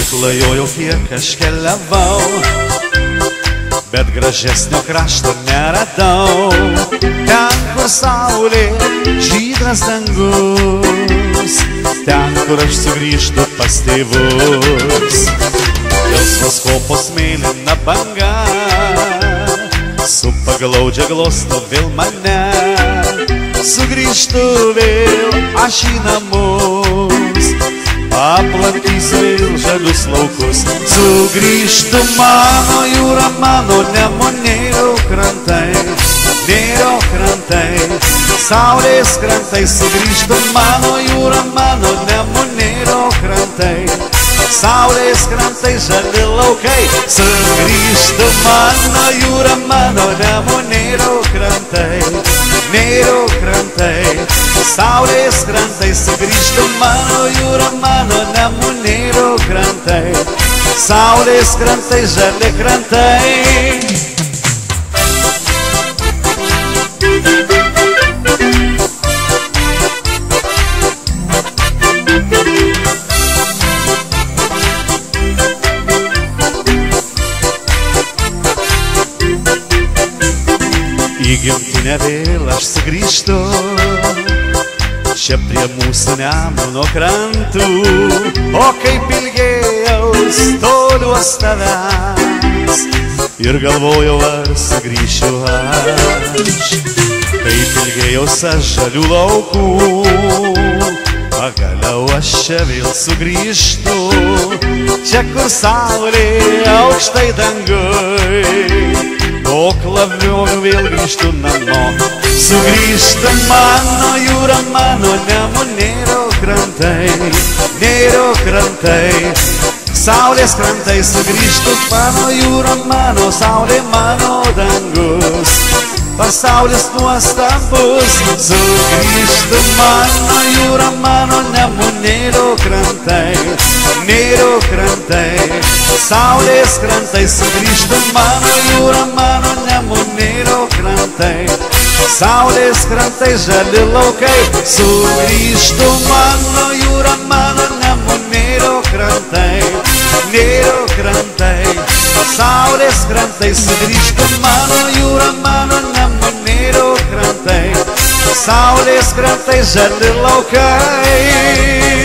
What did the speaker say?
klajojau, kiek aš keliavau, bet gražesnio krašto neradau. Ten, kur saulė, žydras dangus, ten, kur aš sugrįžtu pas tėvus. Gelsvos kopos mėlyna banga, su paglaudžia glosto vėl mane. Sugrįžtu vėl aš į namus, aplankysiu vėl žalius laukus. Sugrįžtu mano jūra, mano Nemunėlio krantai, Nėrio krantai, saulės krantai. Sugrįžtu mano jūra, mano Nemunėlio krantai, saulės krantai, žali laukai. Sugrįžtu mano jūra, mano Nemunėlio krantai, Nėrio krantai, saulės krantai. Sugrįžtu mano jūra, mano Nemunėlio krantai, saulės krantai, žali krantai. Į gimtinę vėl aš sugrįžtu, čia prie mūsų Nemuno krantų. O kaip ilgėjaus toliuos tavęs ir galvojau, ar sugrįšiu aš. Kaip ilgėjaus aš žalių laukų, pagaliau aš čia vėl sugrįžtu. Čia, kur saulė aukštai dangui, o klaviu vėl grįžtu namo. Sugrįžtu mano jūra, mano Nemunėlio krantai, Nėrio krantai, saulės krantai. Sugrįžtu mano jūra, mano saulė, mano dangus, pasaulis nuostabus. Sugrįžtu mano jūra, mano Nemunėlio krantai, Nėrio krantai, saulės krantai. Sugrįžtu mano jūra, mano Nemunėlio krantai, saulės krantai, žali laukai. Sugrįžtu mano jūra, mano Nemunėlio krantai, Nėrio krantai, saulės krantai. Sugrįžtu mano jūra, mano Nemunėlio krantai, saulės krantai, žali laukai.